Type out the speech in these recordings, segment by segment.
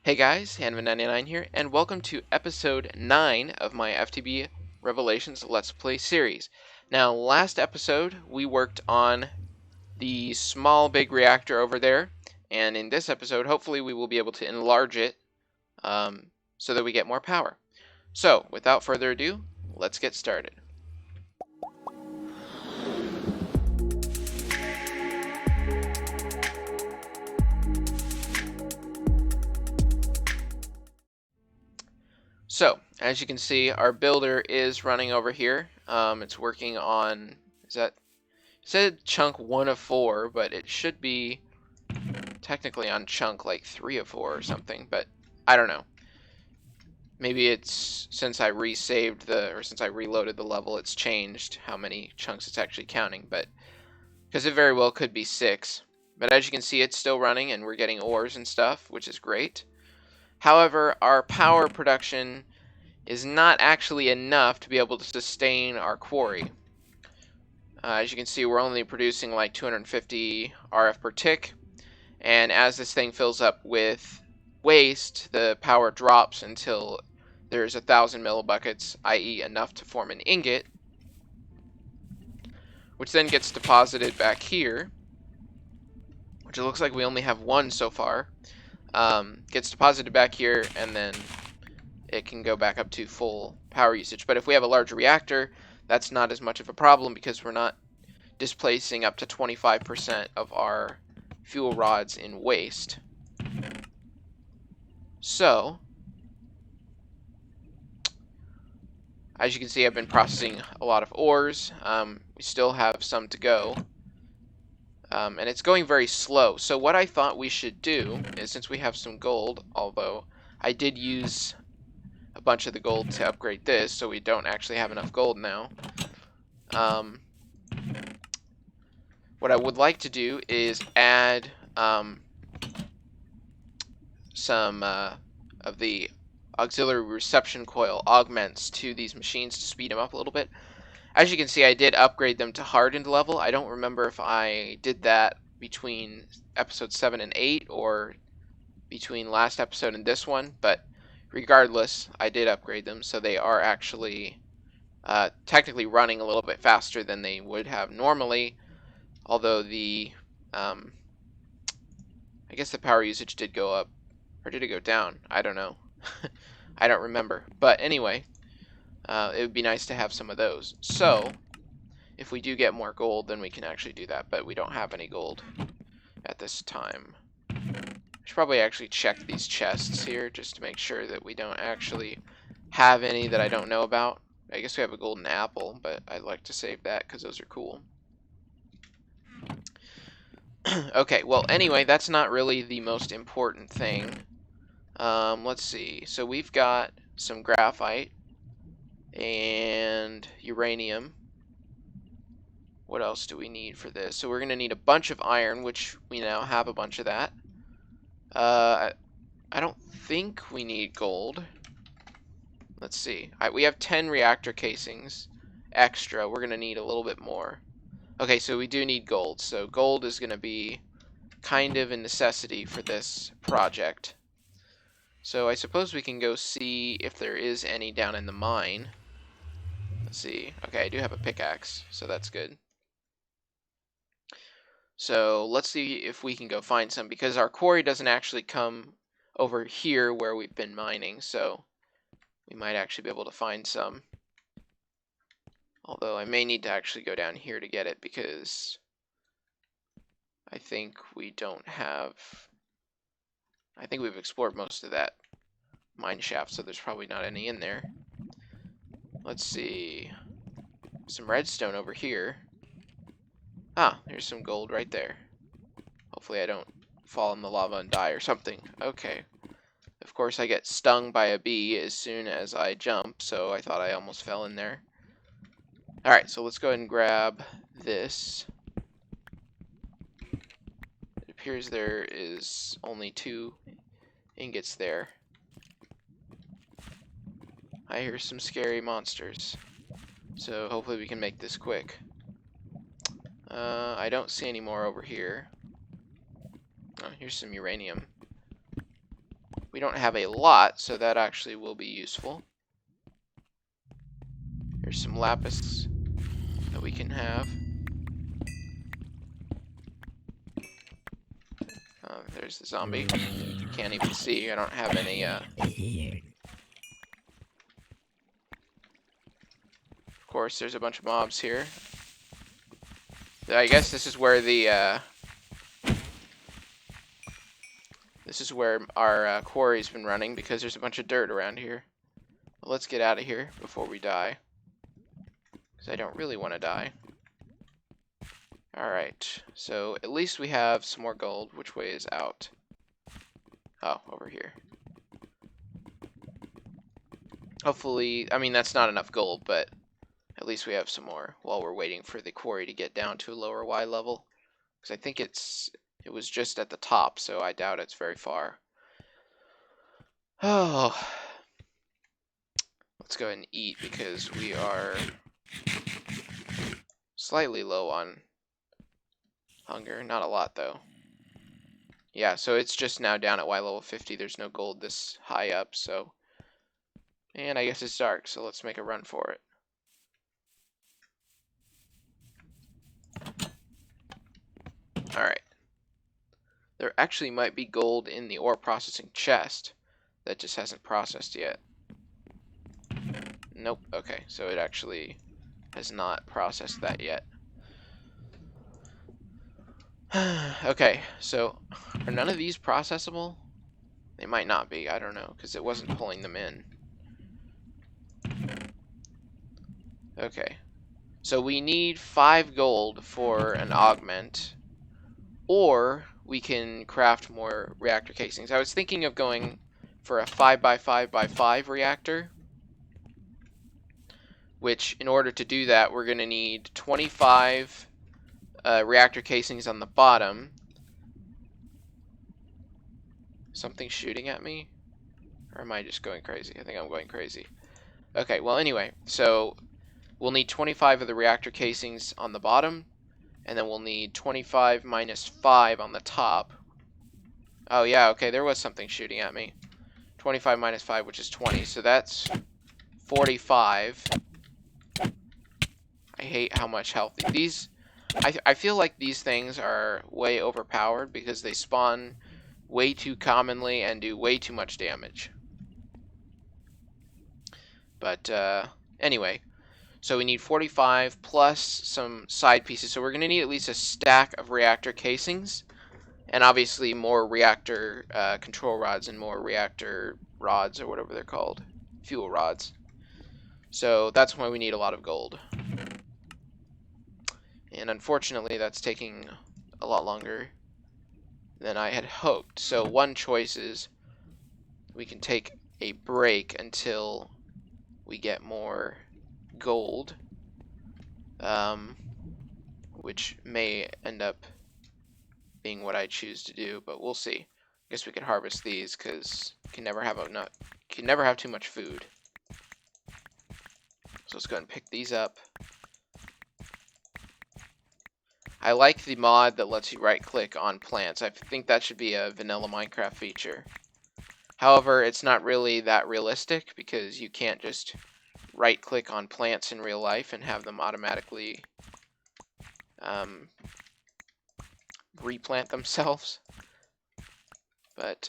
Hey guys, Hanman99 here, and welcome to episode 9 of my FTB Revelations Let's Play series. Now, last episode, we worked on the small big reactor over there, and in this episode, hopefully we will be able to enlarge it so that we get more power. So, without further ado, let's get started. So, as you can see, our builder is running over here. It's working on, it said chunk 1 of 4, but it should be technically on chunk like 3 of 4 or something, but I don't know. Maybe it's since I since I reloaded the level, it's changed how many chunks it's actually counting, but because it very well could be 6. But as you can see, it's still running and we're getting ores and stuff, which is great. However, our power production is not actually enough to be able to sustain our quarry. As you can see, we're only producing like 250 RF per tick, and as this thing fills up with waste, the power drops until there's 1,000 millibuckets, i.e. enough to form an ingot, which then gets deposited back here, which it looks like we only have one so far. Gets deposited back here, and then it can go back up to full power usage. But if we have a large reactor, that's not as much of a problem because we're not displacing up to 25% of our fuel rods in waste. So, as you can see, I've been processing a lot of ores. We still have some to go. And it's going very slow. So what I thought we should do is, since we have some gold, although I did use a bunch of the gold to upgrade this, so we don't actually have enough gold now. What I would like to do is add some of the auxiliary reception coil augments to these machines to speed them up a little bit. As you can see, I did upgrade them to hardened level. I don't remember if I did that between episode 7 and 8 or between last episode and this one, but regardless, I did upgrade them, so they are actually technically running a little bit faster than they would have normally, although the I guess the power usage did go up, or did it go down? I don't know. I don't remember, but anyway, it would be nice to have some of those. So, if we do get more gold, then we can actually do that, but we don't have any gold at this time. I should probably actually check these chests here just to make sure that we don't actually have any that I don't know about. I guess we have a golden apple, but I'd like to save that because those are cool. Okay, well, anyway, that's not really the most important thing. Let's see. So we've got some graphite and uranium. What else do we need for this? So we're going to need a bunch of iron, which we now have a bunch of that. I don't think we need gold. Let's see. We have 10 reactor casings extra. We're going to need a little bit more. Okay, so we do need gold. So gold is going to be kind of a necessity for this project. So I suppose we can go see if there is any down in the mine. Let's see. Okay, I do have a pickaxe, so that's good. So let's see if we can go find some, because our quarry doesn't actually come over here where we've been mining, so we might actually be able to find some. Although I may need to actually go down here to get it, because I think we don't have... I think we've explored most of that mine shaft, so there's probably not any in there. Let's see. Some redstone over here. Ah, there's some gold right there. Hopefully I don't fall in the lava and die or something. Okay. Of course I get stung by a bee as soon as I jump, so I thought I almost fell in there. Alright, so let's go ahead and grab this. It appears there is only 2 ingots there. I hear some scary monsters, so hopefully we can make this quick. I don't see any more over here. Oh, here's some uranium. We don't have a lot, so that actually will be useful. Here's some lapis that we can have. There's the zombie. You can't even see. I don't have any, Of course, there's a bunch of mobs here. I guess this is where the, this is where our quarry's been running, because there's a bunch of dirt around here. Well, let's get out of here before we die, because I don't really want to die. Alright, so at least we have some more gold. Which way is out? Oh, over here. Hopefully, I mean, that's not enough gold, but at least we have some more while we're waiting for the quarry to get down to a lower Y level. Because I think it was just at the top, so I doubt it's very far. Oh. Let's go ahead and eat, because we are slightly low on hunger. Not a lot, though. Yeah, so it's just now down at Y level 50. There's no gold this high up, so... And I guess it's dark, so let's make a run for it. Alright. There actually might be gold in the ore processing chest that just hasn't processed yet. Nope. Okay, so it actually has not processed that yet. Okay, so are none of these processable? They might not be, I don't know, because it wasn't pulling them in. Okay, so we need 5 gold for an augment, or we can craft more reactor casings. I was thinking of going for a 5x5x5 reactor, which in order to do that, we're going to need 25 reactor casings on the bottom. Something shooting at me? Or am I just going crazy? I think I'm going crazy. Okay, well anyway, so we'll need 25 of the reactor casings on the bottom, and then we'll need 25 minus 5 on the top. Oh yeah, okay, there was something shooting at me. 25 minus 5, which is 20, so that's 45. I hate how much health these... I feel like these things are way overpowered because they spawn way too commonly and do way too much damage. But anyway, so we need 45 plus some side pieces. So we're going to need at least a stack of reactor casings, and obviously more reactor control rods and more reactor rods, or whatever they're called, fuel rods. So that's why we need a lot of gold. And unfortunately, that's taking a lot longer than I had hoped. So one choice is we can take a break until we get more gold, which may end up being what I choose to do, but we'll see. I guess we could harvest these because you can never have too much food. So let's go ahead and pick these up. I like the mod that lets you right-click on plants. I think that should be a vanilla Minecraft feature. However, it's not really that realistic because you can't just right-click on plants in real life and have them automatically replant themselves. But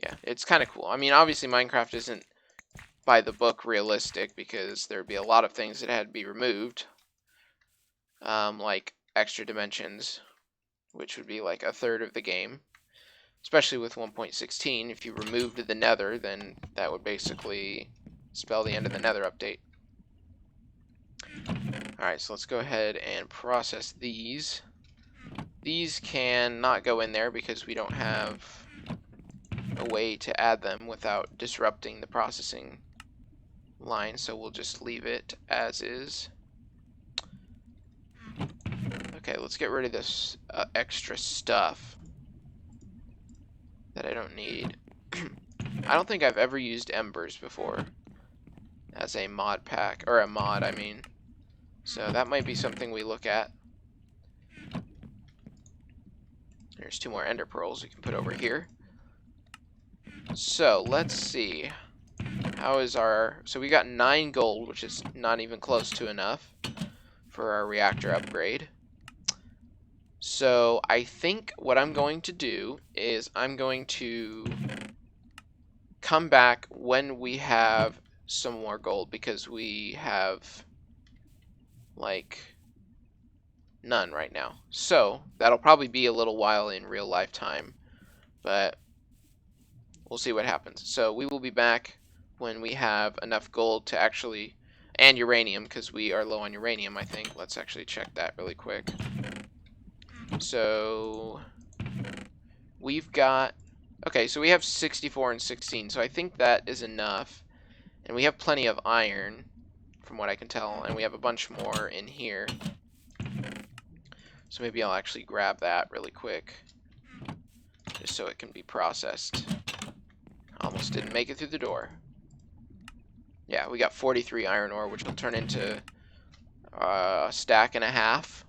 yeah, it's kind of cool. I mean, obviously Minecraft isn't by the book realistic because there'd be a lot of things that had to be removed. Like extra dimensions, which would be like a third of the game. Especially with 1.16, if you removed the nether, then that would basically spell the end of the nether update. Alright, so let's go ahead and process these. These can not go in there because we don't have a way to add them without disrupting the processing line, so we'll just leave it as is. Okay, let's get rid of this extra stuff that I don't need. I don't think I've ever used embers before as a mod pack, or a mod, I mean. So that might be something we look at. There's 2 more ender pearls we can put over here. So let's see. How is our... So we got 9 gold, which is not even close to enough for our reactor upgrade. So I think what I'm going to do is I'm going to come back when we have some more gold, because we have like none right now. So that'll probably be a little while in real life time, but we'll see what happens. So we will be back when we have enough gold to actually, and uranium, because we are low on uranium, I think. Let's actually check that really quick. So we've got, okay, so we have 64 and 16, so I think that is enough. And we have plenty of iron, from what I can tell, and we have a bunch more in here. So maybe I'll actually grab that really quick, just so it can be processed. Almost didn't make it through the door. Yeah, we got 43 iron ore, which will turn into a stack and a half,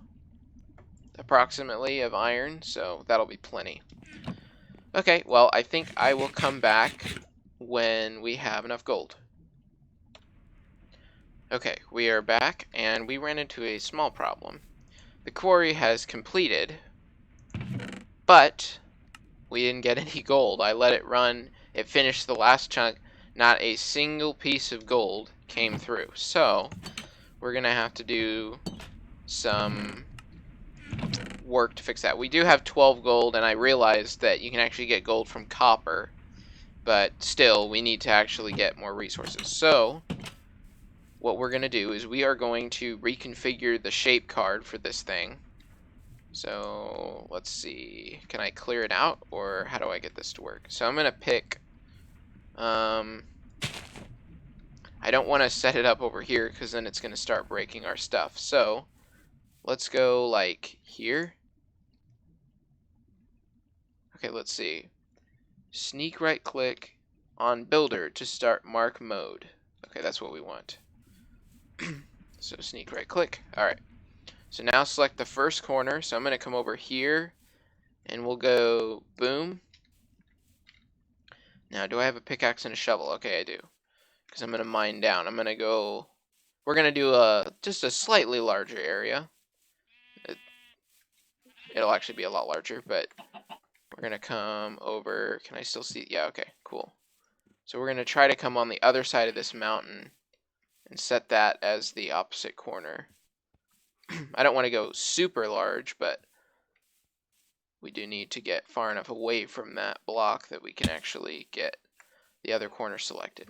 approximately, of iron, so that'll be plenty. Okay, well, I think I will come back when we have enough gold. Okay, we are back, and we ran into a small problem. The quarry has completed, but we didn't get any gold. I let it run, it finished the last chunk, not a single piece of gold came through. So, we're gonna have to do some work to fix that. We do have 12 gold, and I realized that you can actually get gold from copper, but still, we need to actually get more resources. So, what we're going to do is we are going to reconfigure the shape card for this thing. So, let's see. Can I clear it out, or how do I get this to work? So, I'm going to pick... I don't want to set it up over here, because then it's going to start breaking our stuff. So, let's go, like, here. Okay, let's see. Sneak right-click on Builder to start Mark Mode. Okay, that's what we want. So sneak right-click. Alright. So now select the first corner. So I'm going to come over here, and we'll go boom. Now, do I have a pickaxe and a shovel? Okay, I do. Because I'm going to mine down. I'm going to go... We're going to do just a slightly larger area. It'll actually be a lot larger, but... We're going to come over... Can I still see? Yeah, okay, cool. So we're going to try to come on the other side of this mountain and set that as the opposite corner. I don't want to go super large, but we do need to get far enough away from that block that we can actually get the other corner selected.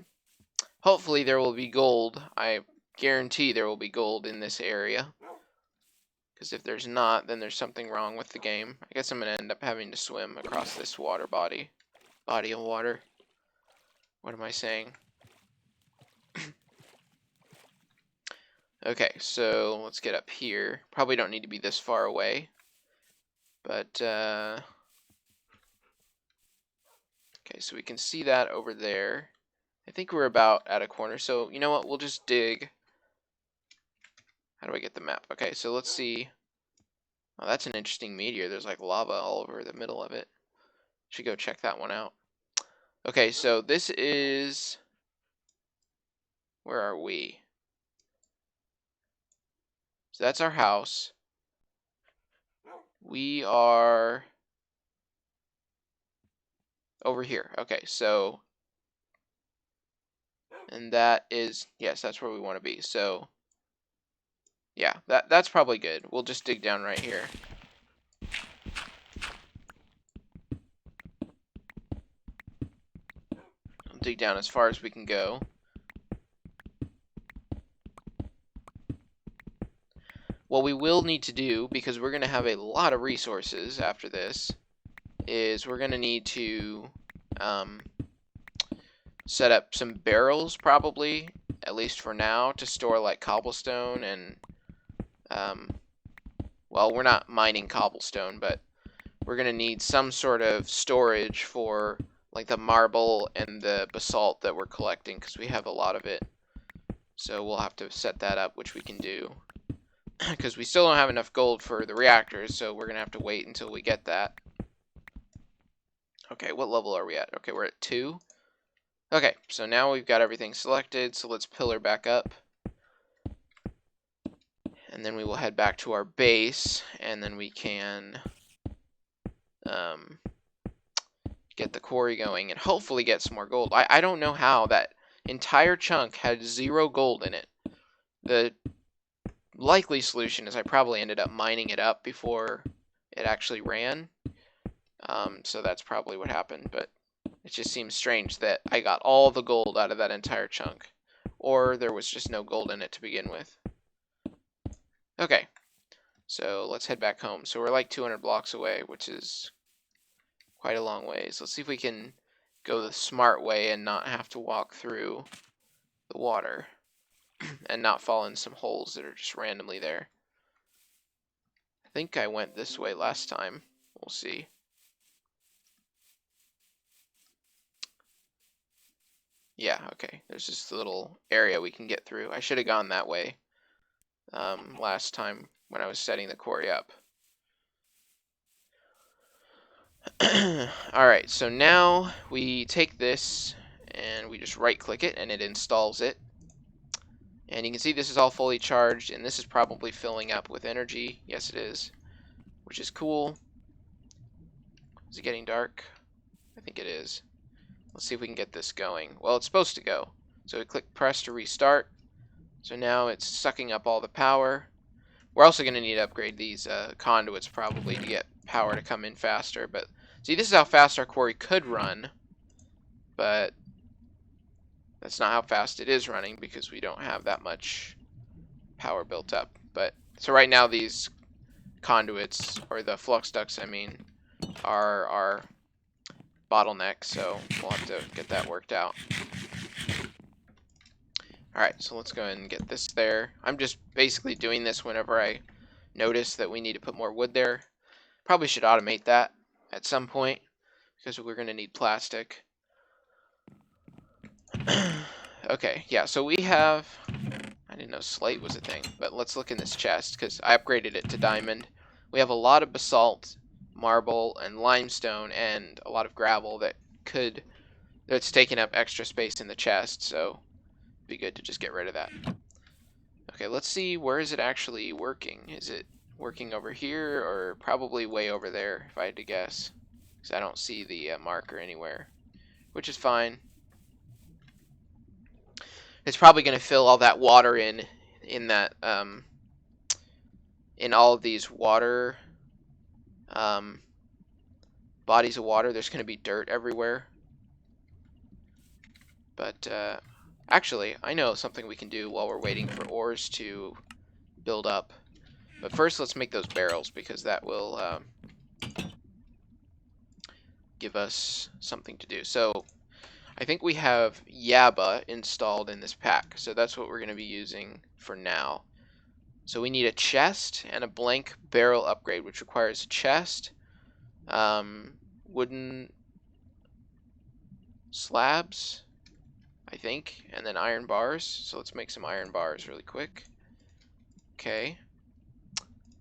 Hopefully there will be gold. I guarantee there will be gold in this area. Because if there's not, then there's something wrong with the game. I guess I'm going to end up having to swim across this water body. Body of water. What am I saying? Okay, so let's get up here. Probably don't need to be this far away. But, okay, so we can see that over there. I think we're about at a corner. So, you know what? We'll just dig. How do I get the map? Okay, so let's see. Oh, that's an interesting meteor. There's like lava all over the middle of it. Should go check that one out. Okay, so this is... Where are we? So that's our house. We are over here. Okay, so... And that is... Yes, that's where we want to be. So... Yeah, that's probably good. We'll just dig down right here. We'll dig down as far as we can go. What we will need to do, because we're going to have a lot of resources after this, is we're going to need to set up some barrels, probably, at least for now, to store like cobblestone and... well, we're not mining cobblestone, but we're going to need some sort of storage for like the marble and the basalt that we're collecting, because we have a lot of it. So we'll have to set that up, which we can do. Because we still don't have enough gold for the reactors, so we're going to have to wait until we get that. Okay, what level are we at? Okay, we're at 2. Okay, so now we've got everything selected, so let's pillar back up. And then we will head back to our base, and then we can get the quarry going and hopefully get some more gold. I don't know how that entire chunk had 0 gold in it. The likely solution is I probably ended up mining it up before it actually ran. So that's probably what happened, but it just seems strange that I got all the gold out of that entire chunk. Or there was just no gold in it to begin with. Okay, so let's head back home. So we're like 200 blocks away, which is quite a long ways. Let's see if we can go the smart way and not have to walk through the water and not fall in some holes that are just randomly there. I think I went this way last time. We'll see. Yeah, okay. There's this little area we can get through. I should have gone that way last time when I was setting the quarry up. Alright, so now we take this and we just right click it and it installs it. And you can see this is all fully charged and this is probably filling up with energy. Yes, it is, which is cool. Is it getting dark? I think it is. Let's see if we can get this going. Well, it's supposed to go. So we click press to restart. So now it's sucking up all the power. We're also going to need to upgrade these conduits probably to get power to come in faster. But see, this is how fast our quarry could run. But that's not how fast it is running because we don't have that much power built up. But so right now these conduits, or the flux ducts I mean, are our bottleneck, so we'll have to get that worked out. Alright, so let's go ahead and get this there. I'm just basically doing this whenever I notice that we need to put more wood there. Probably should automate that at some point because we're going to need plastic. Okay, yeah, so we have... I didn't know slate was a thing, but let's look in this chest because I upgraded it to diamond. We have a lot of basalt, marble, and limestone, and a lot of gravel that's taking up extra space in the chest, so it'd be good to just get rid of that. Okay, let's see, where is it actually working? Is it working over here, or probably way over there, if I had to guess? Because I don't see the marker anywhere, which is fine. It's probably going to fill all that water in that, in all of these water, bodies of water. There's going to be dirt everywhere. But, actually, I know something we can do while we're waiting for ores to build up. But first, let's make those barrels, because that will give us something to do. So, I think we have Yaba installed in this pack, so that's what we're going to be using for now. So we need a chest and a blank barrel upgrade, which requires a chest, wooden slabs, I think, and then iron bars. So let's make some iron bars really quick. Okay.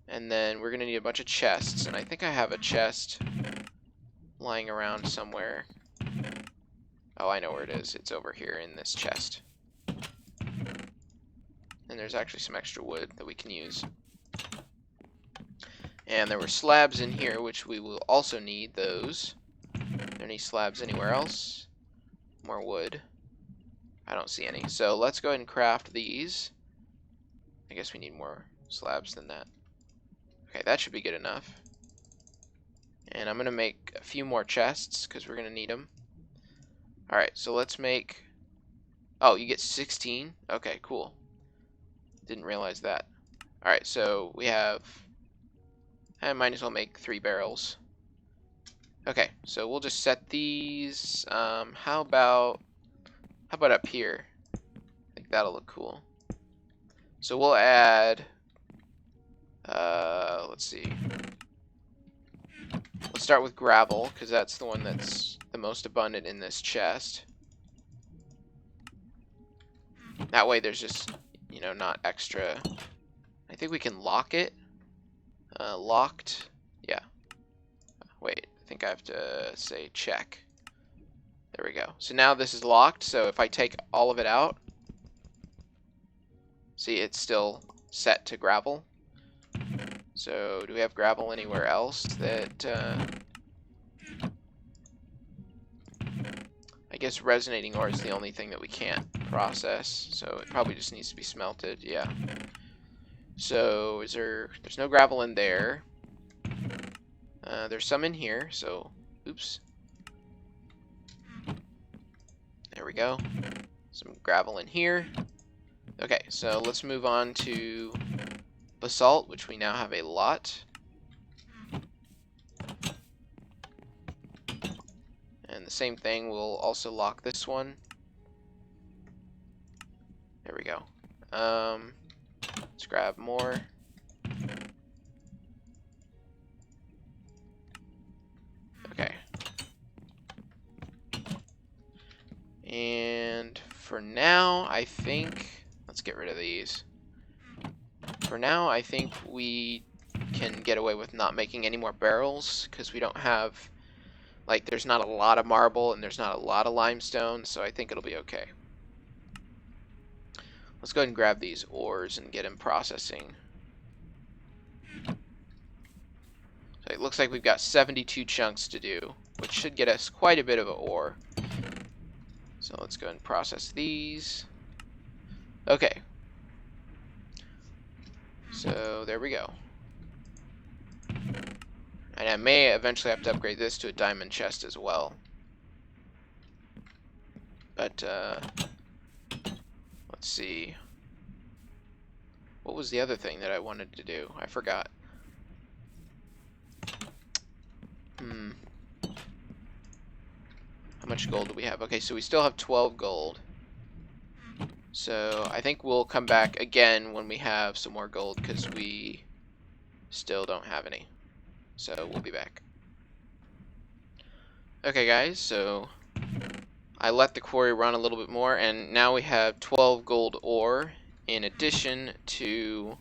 And then we're going to need a bunch of chests, and I think I have a chest lying around somewhere. Oh, I know where it is. It's over here in this chest. And there's actually some extra wood that we can use. And there were slabs in here, which we will also need those. Are there any slabs anywhere else? More wood. I don't see any. So let's go ahead and craft these. I guess we need more slabs than that. Okay, that should be good enough. And I'm going to make a few more chests, because we're going to need them. Alright, so let's make... Oh, you get 16? Okay, cool. Didn't realize that. Alright, so we have... I might as well make 3 barrels. Okay, so we'll just set these... how about up here? I think that'll look cool. So we'll add... let's see. Let's start with gravel, because that's the one that's the most abundant in this chest. That way there's just, you know, not extra. I think we can lock it. Locked. Yeah. Wait, I think I have to say check. There we go. So now this is locked, so if I take all of it out, see, it's still set to gravel. So do we have gravel anywhere else that... I guess resonating ore is the only thing that we can't process, so it probably just needs to be smelted, yeah. So there's no gravel in there. There's some in here, so, oops. There we go. Some gravel in here. Okay, so let's move on to basalt, which we now have a lot. And the same thing, we'll also lock this one. There we go. Let's grab more. Okay. And for now, I think... Let's get rid of these. For now, I think we can get away with not making any more barrels, because we don't have... Like, there's not a lot of marble, and there's not a lot of limestone, so I think it'll be okay. Let's go ahead and grab these ores and get them processing. So it looks like we've got 72 chunks to do, which should get us quite a bit of ore. So let's go ahead and process these. Okay. So there we go. And I may eventually have to upgrade this to a diamond chest as well. But, let's see. What was the other thing that I wanted to do? I forgot. How much gold do we have? Okay, so we still have 12 gold. So I think we'll come back again when we have some more gold, because we still don't have any. So we'll be back. Okay guys, so I let the quarry run a little bit more, and now we have 12 gold ore in addition to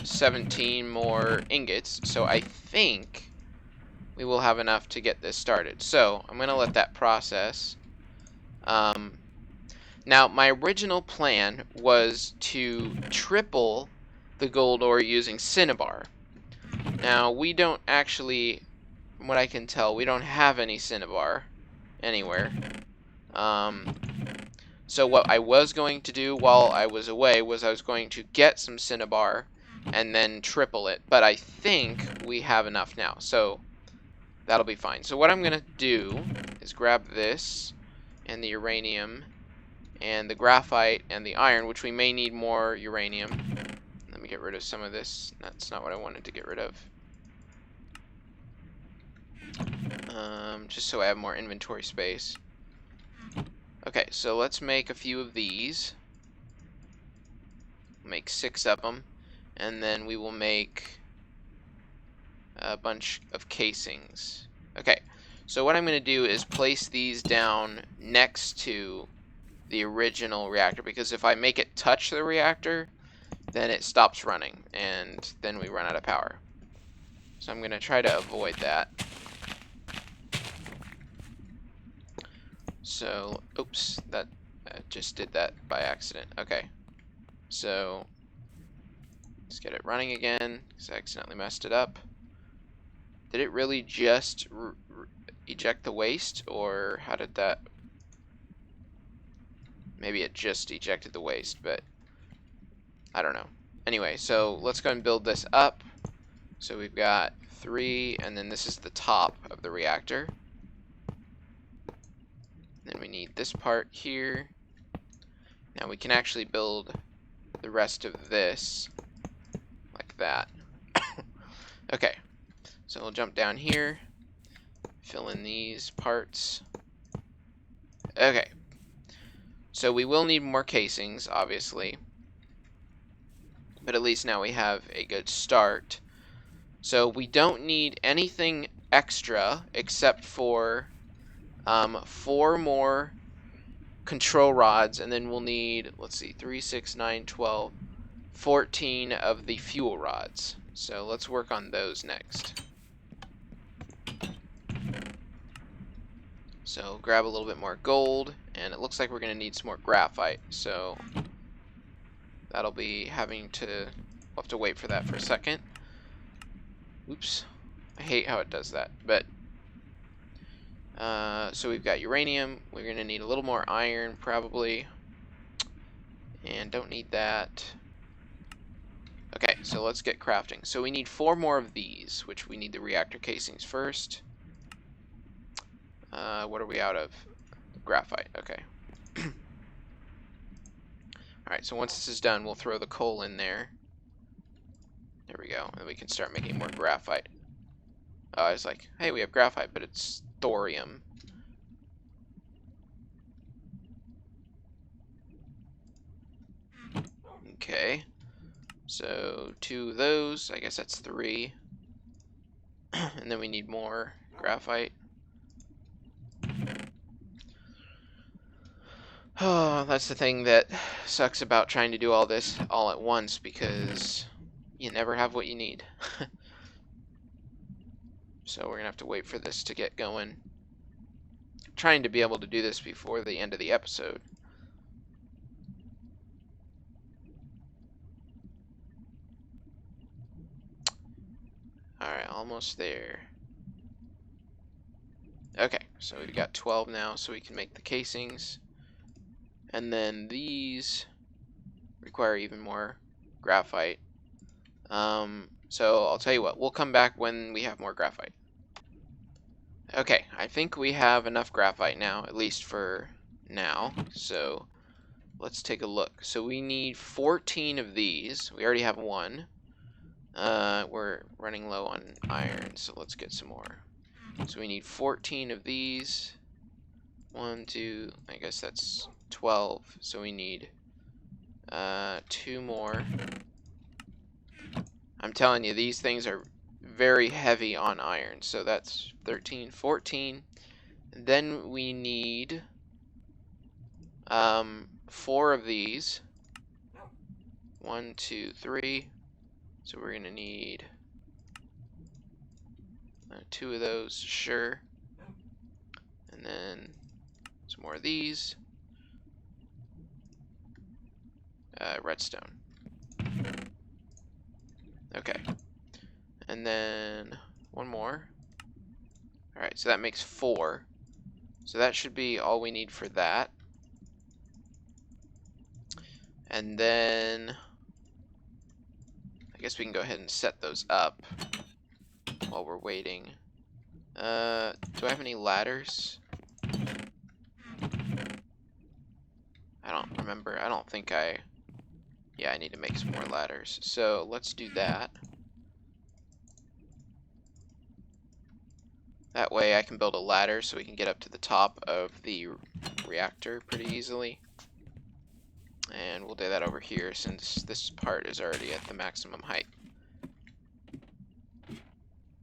17 more ingots. So I think we will have enough to get this started. So I'm going to let that process. Now my original plan was to triple the gold ore using cinnabar. Now we don't actually, from what I can tell, we don't have any cinnabar anywhere. So what I was going to do while I was away was I was going to get some cinnabar and then triple it, but I think we have enough now, so that'll be fine. So what I'm gonna do is grab this and the uranium and the graphite and the iron, which we may need more uranium. Let me get rid of some of this. That's not what I wanted to get rid of. Just so I have more inventory space. Okay, so let's make a few of these. Make 6 of them, and then we will make a bunch of casings. Okay, so what I'm going to do is place these down next to the original reactor, because if I make it touch the reactor, then it stops running, and then we run out of power. So I'm going to try to avoid that. So, oops, I just did that by accident. Okay, so let's get it running again, because I accidentally messed it up. Did it really just eject the waste, or how did that... Maybe it just ejected the waste, but I don't know. Anyway, so let's go and build this up. So we've got 3, and then this is the top of the reactor. Then we need this part here. Now we can actually build the rest of this like that. Okay, so we'll jump down here, fill in these parts. Okay, so we will need more casings, obviously, but at least now we have a good start. So we don't need anything extra except for 4 more control rods, and then we'll need, let's see, 3, 6, 9, 12, 14 of the fuel rods. So let's work on those next. So grab a little bit more gold, and it looks like we're going to need some more graphite. So that'll be having to, we'll have to wait for that for a second. Oops, I hate how it does that. But so we've got uranium. We're going to need a little more iron probably, and don't need that. Okay, so let's get crafting. So we need 4 more of these, which we need the reactor casings first. What are we out of? Graphite, okay. Alright, so once this is done, we'll throw the coal in there. There we go, and we can start making more graphite. Oh, I was like, hey, we have graphite, but it's thorium. Okay, so 2 of those, I guess that's 3. And then we need more graphite. Oh, that's the thing that sucks about trying to do all this all at once, because you never have what you need. So we're gonna have to wait for this to get going. I'm trying to be able to do this before the end of the episode. Alright, almost there. Okay, so we've got 12 now, so we can make the casings. And then these require even more graphite. So I'll tell you what, we'll come back when we have more graphite. Okay, I think we have enough graphite now, at least for now. So let's take a look. So we need 14 of these. We already have 1. We're running low on iron, so let's get some more. So we need 14 of these. 1, 2, I guess that's 12. So we need 2 more. I'm telling you, these things are very heavy on iron. So that's 13, 14. And then we need 4 of these. 1, 2, 3. So we're gonna need 2 of those, sure. And then some more of these. Redstone. Okay. And then 1 more. Alright, so that makes 4. So that should be all we need for that. And then I guess we can go ahead and set those up while we're waiting. Do I have any ladders? I don't remember. I don't think I... Yeah, I need to make some more ladders. So let's do that. That way I can build a ladder so we can get up to the top of the reactor pretty easily. And we'll do that over here since this part is already at the maximum height.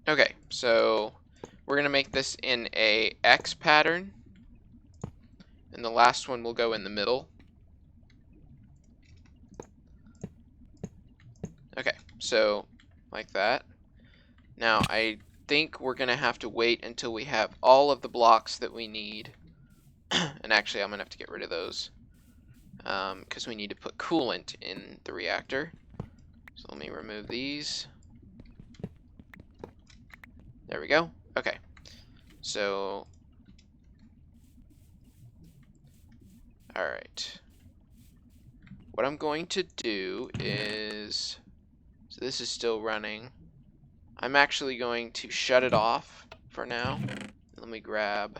Okay, so we're going to make this in a X pattern. And the last one will go in the middle. Okay, so like that. Now I think we're going to have to wait until we have all of the blocks that we need. And actually I'm going to have to get rid of those. Because we need to put coolant in the reactor. So let me remove these. There we go. Okay. So, alright. What I'm going to do is, so this is still running. I'm actually going to shut it off for now. Let me grab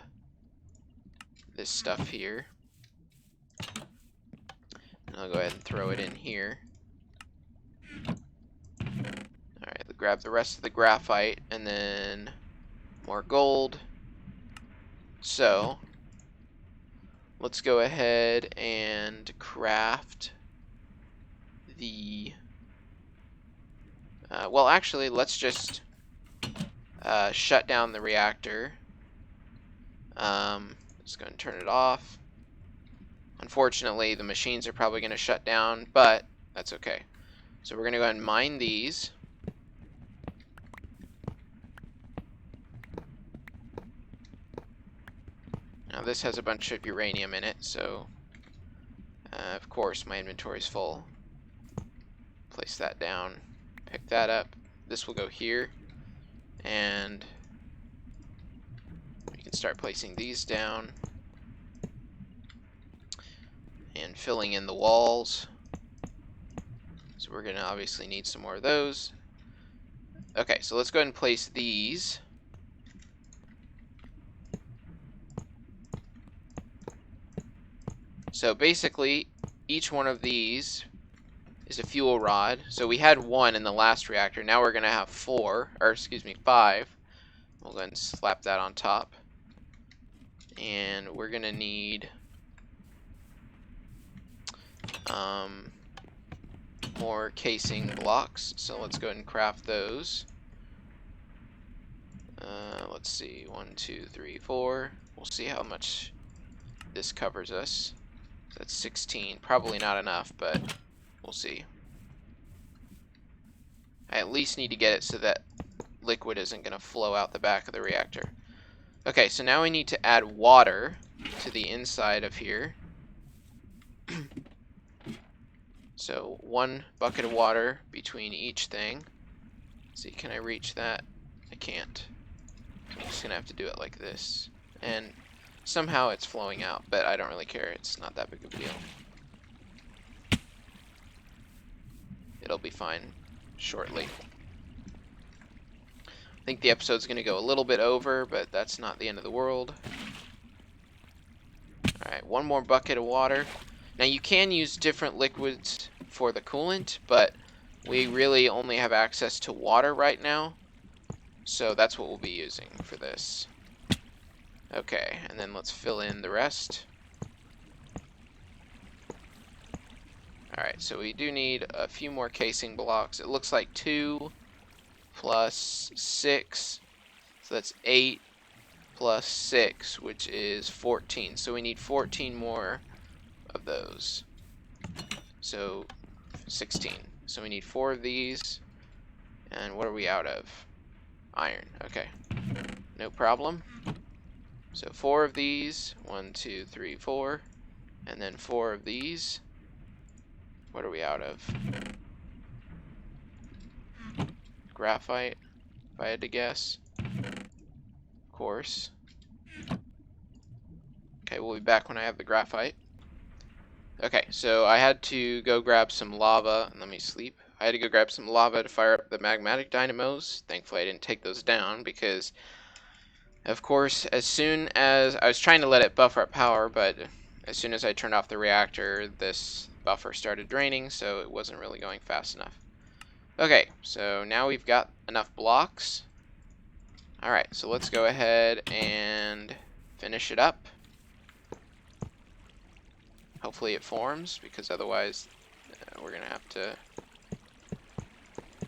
this stuff here. And I'll go ahead and throw it in here. Alright, grab the rest of the graphite and then more gold. So, let's go ahead and craft the... well, actually, let's just shut down the reactor. Just go and turn it off. Unfortunately, the machines are probably going to shut down, but that's okay. So we're going to go ahead and mine these. Now this has a bunch of uranium in it, so of course my inventory's full. Place that down, pick that up. This will go here, and we can start placing these down and filling in the walls. So we're going to obviously need some more of those. Okay, so let's go ahead and place these. So basically, each one of these is a fuel rod. So we had 1 in the last reactor. Now we're going to have 4, or excuse me, 5. We'll go ahead and slap that on top. And we're going to need more casing blocks. So let's go ahead and craft those. Let's see, 1, 2, 3, 4. We'll see how much this covers us. That's 16. Probably not enough, but we'll see. I at least need to get it so that liquid isn't going to flow out the back of the reactor. Okay, so now we need to add water to the inside of here. So 1 bucket of water between each thing. Let's see, can I reach that? I can't. So I'm just going to have to do it like this. And somehow it's flowing out, but I don't really care. It's not that big of a deal. It'll be fine shortly. I think the episode's going to go a little bit over, but that's not the end of the world. Alright, 1 more bucket of water. Now you can use different liquids for the coolant, but we really only have access to water right now. So that's what we'll be using for this. Okay, and then let's fill in the rest. Alright, so we do need a few more casing blocks. It looks like 2 plus 6, so that's 8 plus 6, which is 14. So we need 14 more of those. So 16. So we need 4 of these. And what are we out of? Iron. Okay. No problem. So 4 of these. 1, 2, 3, 4. And then 4 of these. What are we out of? Graphite, if I had to guess. Of course. Okay, we'll be back when I have the graphite. Okay, so I had to go grab some lava. Let me sleep. I had to go grab some lava to fire up the magmatic dynamos. Thankfully I didn't take those down because, of course, as soon as I was trying to let it buffer up power, but as soon as I turned off the reactor, this buffer started draining, so it wasn't really going fast enough. Okay, so now we've got enough blocks. Alright, so let's go ahead and finish it up. Hopefully it forms, because otherwise we're going to have to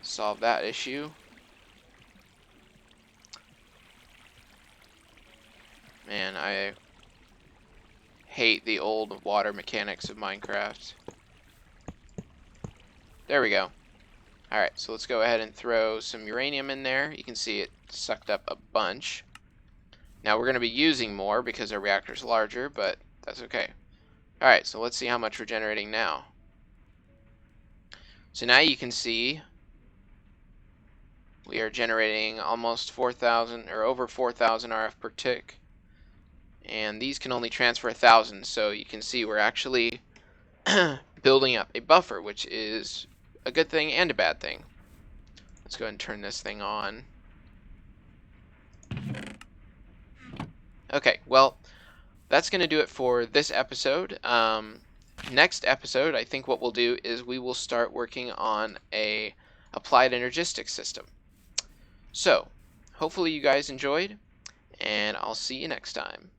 solve that issue. Man, I hate the old water mechanics of Minecraft. There we go. Alright, so let's go ahead and throw some uranium in there. You can see it sucked up a bunch. Now we're going to be using more because our reactor's larger, but that's okay. Alright, so let's see how much we're generating now. So now you can see we are generating almost 4,000 or over 4,000 RF per tick. And these can only transfer 1,000, so you can see we're actually building up a buffer, which is a good thing and a bad thing. Let's go ahead and turn this thing on. Okay, well, that's going to do it for this episode. Next episode, I think what we'll do is we will start working on a applied energistic system. So, hopefully you guys enjoyed, and I'll see you next time.